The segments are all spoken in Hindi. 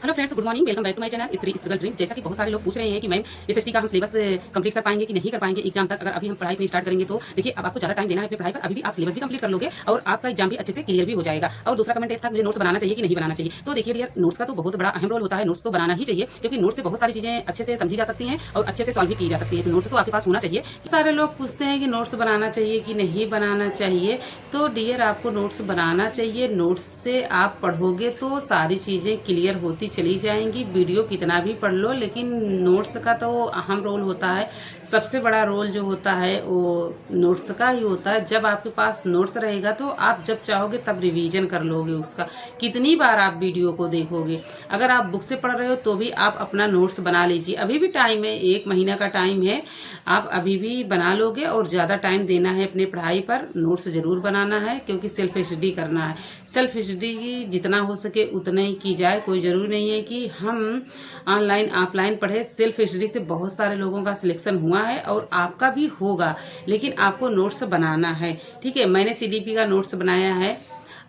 Hello friends, good morning. Welcome back to my channel struggle dream. जैसा कि बहुत सारे लोग पूछ रहे हैं कि मैम एसएसटी का हम सिलेबस कंप्लीट कर पाएंगे कि नहीं कर पाएंगे एग्जाम तक, अगर अभी हम पढ़ाई अपनी स्टार्ट करेंगे तो देखिए अब आपको ज्यादा टाइम देना है अपनी पढ़ाई पर। अभी भी आप सिलेबस भी कंप्लीट कर लोगे और आपका एग्जाम भी अच्छे से क्लियर भी हो जाएगा। और दूसरा कमेंट था मुझे नोट्स बनाना चाहिए कि नहीं बनाना चाहिए। तो देखिए डियर, नोट्स का तो बहुत बड़ा अहम रोल होता है। नोट्स तो बनाना ही चाहिए क्योंकि नोट्स से बहुत सारी चीजें अच्छे से समझी जा सकती हैं और अच्छे से सॉल्व भी की जा सकती है। तो नोट्स तो आपके पास होना चाहिए। सारे लोग पूछते हैं कि नोट्स बनाना चाहिए कि नहीं बनाना चाहिए। तो डियर, आपको नोट्स बनाना चाहिए। नोट्स से आप पढ़ोगे तो सारी चीजें क्लियर होती चली जाएंगी। वीडियो कितना भी पढ़ लो, लेकिन नोट्स का तो अहम रोल होता है। सबसे बड़ा रोल जो होता है वो नोट्स का ही होता है। जब आपके पास नोट्स रहेगा तो आप जब चाहोगे तब रिवीजन कर लोगे उसका। कितनी बार आप वीडियो को देखोगे। अगर आप बुक से पढ़ रहे हो तो भी आप अपना नोट्स बना लीजिए। अभी भी टाइम है, 1 महीना का टाइम है, आप अभी भी बना लोगे। और ज्यादा टाइम देना है अपने पढ़ाई पर। नोट्स जरूर बनाना है क्योंकि सेल्फ स्टडी करना है। सेल्फ स्टडी जितना हो सके उतना ही की जाए। कोई जरूरी नहीं है कि हम ऑनलाइन ऑफलाइन पढ़े। सेल्फ स्टडी से बहुत सारे लोगों का सिलेक्शन हुआ है और आपका भी होगा, लेकिन आपको नोट्स बनाना है। ठीक है, मैंने सीडीपी का नोट्स बनाया है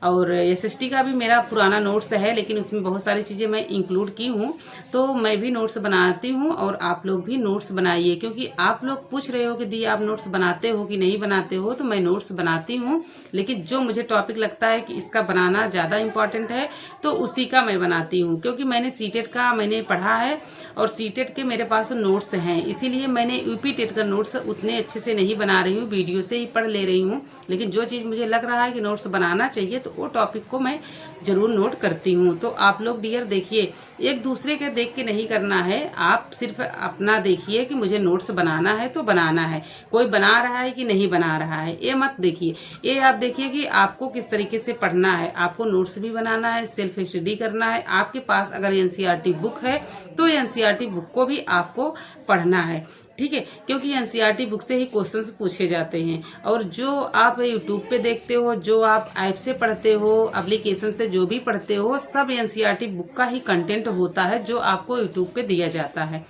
और एसएसटी का भी मेरा पुराना नोट्स है, लेकिन उसमें बहुत सारी चीज़ें मैं इंक्लूड की हूँ। तो मैं भी नोट्स बनाती हूँ और आप लोग भी नोट्स बनाइए। क्योंकि आप लोग पूछ रहे हो कि दी आप नोट्स बनाते हो कि नहीं बनाते हो। तो मैं नोट्स बनाती हूँ, लेकिन जो मुझे टॉपिक लगता है कि इसका बनाना ज़्यादा इम्पॉर्टेंट है तो उसी का मैं बनाती हूँ। क्योंकि मैंने सीटेट का मैंने पढ़ा है और सीटेट के मेरे पास नोट्स हैं, इसीलिए मैंने यूपी टेट का नोट्स उतने अच्छे से नहीं बना रही हूँ, वीडियो से ही पढ़ ले रही हूँ। लेकिन जो चीज़ मुझे लग रहा है कि नोट्स बनाना चाहिए तो वो टॉपिक को मैं जरूर नोट करती हूँ। तो आप लोग डियर देखिए, एक दूसरे के देख के नहीं करना है। आप सिर्फ अपना देखिए कि मुझे नोट्स बनाना है तो बनाना है। कोई बना रहा है कि नहीं बना रहा है ये मत देखिए। ये आप देखिए कि आपको किस तरीके से पढ़ना है। आपको नोट्स भी बनाना है, सेल्फ स्टडी करना है। आपके पास अगर एनसीईआरटी बुक है तो एनसीईआरटी बुक को भी आपको पढ़ना है। ठीक है, क्योंकि एनसीईआरटी बुक से ही क्वेश्चंस पूछे जाते हैं। और जो आप यूट्यूब पे देखते हो, जो आप ऐप से पढ़ते हो, एप्लीकेशन से जो भी पढ़ते हो, सब एनसीईआरटी बुक का ही कंटेंट होता है जो आपको यूट्यूब पे दिया जाता है।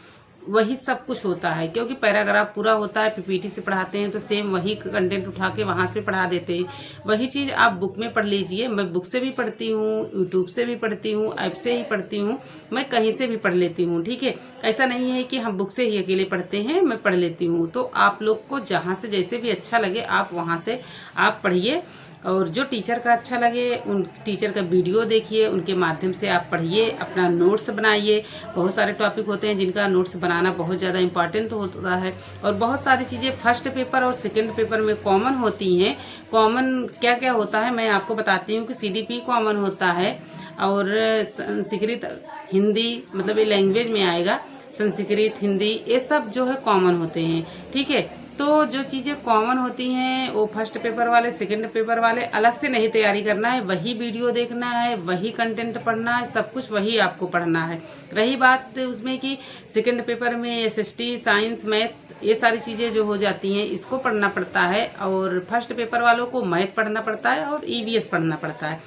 वही सब कुछ होता है। क्योंकि पैराग्राफ पूरा होता है, पीपीटी से पढ़ाते हैं तो सेम वही कंटेंट उठा के वहां पे पढ़ा देते हैं। वही चीज आप बुक में पढ़ लीजिए। मैं बुक से भी पढ़ती हूँ, यूट्यूब से भी पढ़ती हूँ, ऐप से ही पढ़ती हूँ, मैं कहीं से भी पढ़ लेती हूँ। ठीक है, ऐसा नहीं है कि हम बुक से ही अकेले पढ़ते हैं, मैं पढ़ लेती हूँ। तो आप लोग को जहाँ से जैसे भी अच्छा लगे आप वहाँ से आप पढ़िए। और जो टीचर का अच्छा लगे उन टीचर का वीडियो देखिए, उनके माध्यम से आप पढ़िए, अपना नोट्स बनाइए। बहुत सारे टॉपिक होते हैं जिनका नोट्स बनाना बहुत ज़्यादा इम्पॉर्टेंट होता है। और बहुत सारी चीज़ें फर्स्ट पेपर और सेकंड पेपर में कॉमन होती हैं। कॉमन क्या क्या होता है मैं आपको बताती हूँ कि सीडीपी कॉमन होता है और संस्कृत हिंदी, मतलब ये लैंग्वेज में आएगा, संस्कृत हिंदी, ये सब जो है कॉमन होते हैं। ठीक है, तो जो चीज़ें कॉमन होती हैं वो फर्स्ट पेपर वाले सेकंड पेपर वाले अलग से नहीं तैयारी करना है। वही वीडियो देखना है, वही कंटेंट पढ़ना है, सब कुछ वही आपको पढ़ना है। रही बात उसमें कि सेकंड पेपर में एसएसटी, साइंस, मैथ, ये सारी चीज़ें जो हो जाती हैं इसको पढ़ना पड़ता है। और फर्स्ट पेपर वालों को मैथ पढ़ना पड़ता है और ईवीएस पढ़ना पड़ता है।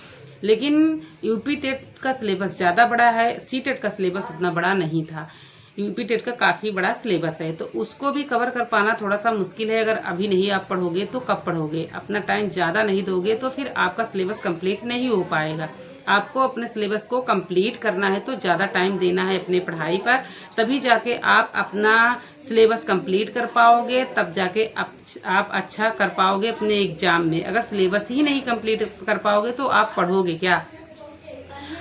लेकिन यूपी टेट का सिलेबस ज़्यादा बड़ा है, सी टेट का सिलेबस उतना बड़ा नहीं था। यूपी टेट का काफ़ी बड़ा सिलेबस है तो उसको भी कवर कर पाना थोड़ा सा मुश्किल है। अगर अभी नहीं आप पढ़ोगे तो कब पढ़ोगे। अपना टाइम ज़्यादा नहीं दोगे तो फिर आपका सिलेबस कंप्लीट नहीं हो पाएगा। आपको अपने सिलेबस को कंप्लीट करना है तो ज़्यादा टाइम देना है अपने पढ़ाई पर, तभी जाके आप अपना सिलेबस कंप्लीट कर पाओगे। तब जाके आप अच्छा कर पाओगे अपने एग्जाम में। अगर सिलेबस ही नहीं कंप्लीट कर पाओगे तो आप पढ़ोगे क्या।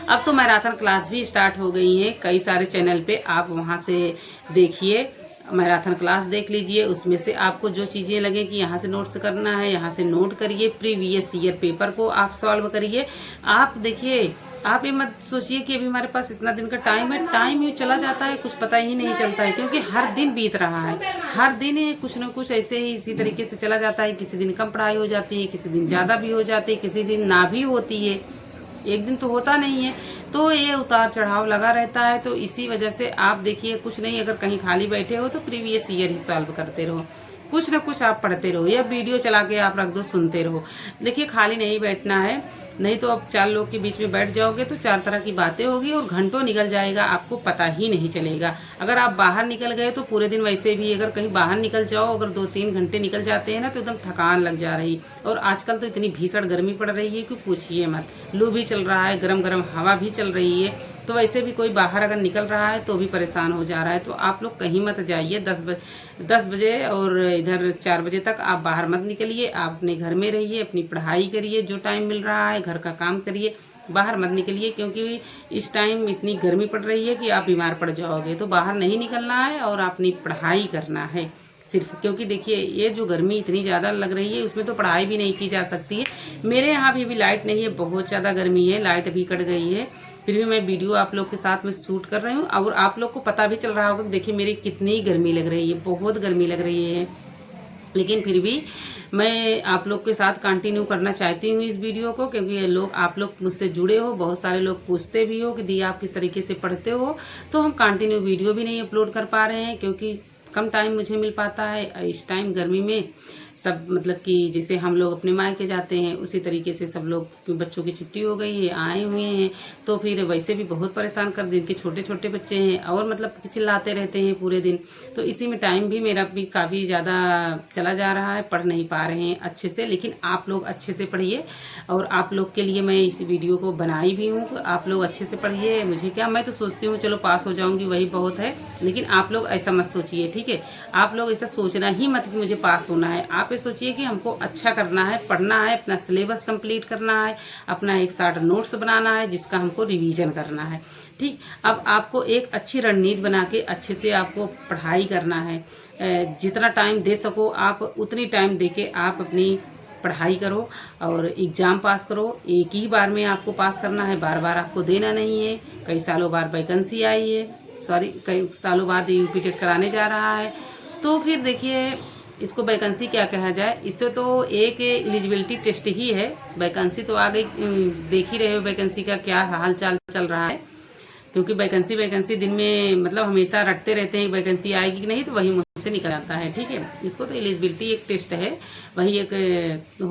अब तो मैराथन क्लास भी स्टार्ट हो गई है कई सारे चैनल पे, आप वहाँ से देखिए, मैराथन क्लास देख लीजिए। उसमें से आपको जो चीज़ें लगे कि यहाँ से नोट्स करना है, यहाँ से नोट करिए। प्रीवियस ईयर पेपर को आप सॉल्व करिए। आप देखिए, आप ये मत सोचिए कि अभी हमारे पास इतना दिन का टाइम है। टाइम यूँ चला जाता है, कुछ पता ही नहीं चलता है, क्योंकि हर दिन बीत रहा है। हर दिन कुछ न कुछ ऐसे ही इसी तरीके से चला जाता है। किसी दिन कम पढ़ाई हो जाती है, किसी दिन ज़्यादा भी हो जाती है, किसी दिन ना भी होती है, एक दिन तो होता नहीं है। तो ये उतार चढ़ाव लगा रहता है। तो इसी वजह से आप देखिए, कुछ नहीं, अगर कहीं खाली बैठे हो तो प्रीवियस ईयर ही सॉल्व करते रहो। कुछ न कुछ आप पढ़ते रहो या वीडियो चला के आप रख दो, सुनते रहो। देखिए, खाली नहीं बैठना है, नहीं तो अब 4 लोग के बीच में बैठ जाओगे तो 4 तरह की बातें होगी और घंटों निकल जाएगा, आपको पता ही नहीं चलेगा। अगर आप बाहर निकल गए तो पूरे दिन वैसे भी, अगर कहीं बाहर निकल जाओ, अगर 2-3 घंटे निकल जाते हैं ना तो एकदम थकान लग जा रही। और आजकल तो इतनी भीषण गर्मी पड़ रही है कि पूछिए मत। लू भी चल रहा है, गरम गरम हवा भी चल रही है। तो वैसे भी कोई बाहर अगर निकल रहा है तो भी परेशान हो जा रहा है। तो आप लोग कहीं मत जाइए 10 बजे और इधर 4 बजे तक आप बाहर मत निकलिए। आप अपने घर में रहिए, अपनी पढ़ाई करिए, जो टाइम मिल रहा है घर का काम करिए, बाहर मत निकलिए, क्योंकि इस टाइम इतनी गर्मी पड़ रही है कि आप बीमार पड़ जाओगे। तो बाहर नहीं निकलना है और अपनी पढ़ाई करना है सिर्फ, क्योंकि देखिए ये जो गर्मी इतनी ज़्यादा लग रही है उसमें तो पढ़ाई भी नहीं की जा सकती है। मेरे यहाँ भी लाइट नहीं है, बहुत ज़्यादा गर्मी है, लाइट भी कट गई है, फिर भी मैं वीडियो आप लोग के साथ में शूट कर रही हूँ। और आप लोग को पता भी चल रहा होगा कि देखिए मेरी कितनी गर्मी लग रही है, बहुत गर्मी लग रही है, लेकिन फिर भी मैं आप लोग के साथ कंटिन्यू करना चाहती हूँ इस वीडियो को, क्योंकि आप लोग मुझसे जुड़े हो, बहुत सारे लोग पूछते भी हो कि दी आप किस तरीके से पढ़ते हो। तो हम कंटिन्यू वीडियो भी नहीं अपलोड कर पा रहे हैं क्योंकि कम टाइम मुझे मिल पाता है। इस टाइम गर्मी में सब मतलब कि जैसे हम लोग अपने मायके जाते हैं उसी तरीके से सब लोग बच्चों की छुट्टी हो गई है, आए हुए हैं, तो फिर वैसे भी बहुत परेशान कर दिन के छोटे छोटे बच्चे हैं और मतलब चिल्लाते रहते हैं पूरे दिन। तो इसी में टाइम भी मेरा भी काफ़ी ज़्यादा चला जा रहा है, पढ़ नहीं पा रहे हैं अच्छे से। लेकिन आप लोग अच्छे से पढ़िए और आप लोग के लिए मैं इस वीडियो को बनाई भी हूँ। आप लोग अच्छे से पढ़िए। मुझे क्या, मैं तो सोचती हूँ चलो पास हो जाऊँगी वही बहुत है, लेकिन आप लोग ऐसा मत सोचिए, ठीक है। आप लोग ऐसा सोचना ही मत कि मुझे पास होना है। आप ये सोचिए कि हमको अच्छा करना है, पढ़ना है, अपना सिलेबस कंप्लीट करना है, अपना एक साथ नोट्स बनाना है जिसका हमको रिवीजन करना है, ठीक। अब आपको एक अच्छी रणनीति बना के अच्छे से आपको पढ़ाई करना है। जितना टाइम दे सको आप उतनी टाइम दे के आप अपनी पढ़ाई करो और एग्ज़ाम पास करो। एक ही बार में आपको पास करना है, बार बार आपको देना नहीं है। कई सालों बाद वैकेंसी आई है, कई सालों बाद यूपी टेट कराने जा रहा है, तो फिर देखिए इसको वैकेंसी क्या कहा जाए, इससे तो एक एलिजिबिलिटी टेस्ट ही है। वैकेंसी तो आ गई, देख ही रहे हो वैकेंसी का क्या हाल चाल चल रहा है, क्योंकि वैकेंसी दिन में मतलब हमेशा रटते रहते हैं वैकेंसी आएगी कि नहीं, तो वही मुझसे निकल आता है, ठीक है। इसको तो एलिजिबिलिटी एक टेस्ट है, वही एक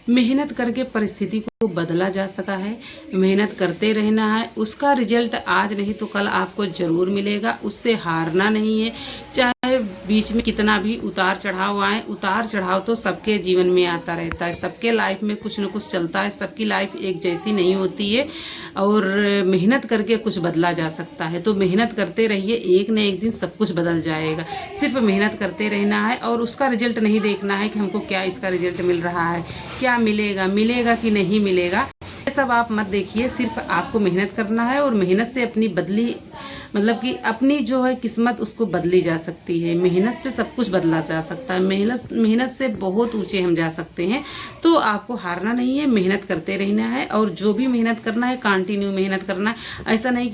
मेहनत करके परिस्थिति को बदला जा सका है। मेहनत करते रहना है, उसका रिजल्ट आज नहीं तो कल आपको जरूर मिलेगा। उससे हारना नहीं है, चाहे बीच में कितना भी उतार चढ़ाव आए। उतार चढ़ाव तो सबके जीवन में आता रहता है, सबके लाइफ में कुछ न कुछ चलता है, सबकी लाइफ एक जैसी नहीं होती है और मेहनत करके कुछ बदला जा सकता है। तो मेहनत करते रहिए, एक न एक दिन सब कुछ बदल जाएगा। सिर्फ मेहनत करते रहना है और उसका रिजल्ट नहीं देखना है कि हमको क्या इसका रिजल्ट मिल रहा है, क्या मिलेगा कि नहीं मिलेगा, ये सब आप मत देखिए। सिर्फ आपको मेहनत करना है और मेहनत से अपनी बदली मतलब कि अपनी जो है किस्मत उसको बदली जा सकती है। मेहनत से सब कुछ बदला जा सकता है, मेहनत से बहुत ऊंचे हम जा सकते हैं। तो आपको हारना नहीं है, मेहनत करते रहना है और जो भी मेहनत करना है कंटिन्यू मेहनत करना है। ऐसा नहीं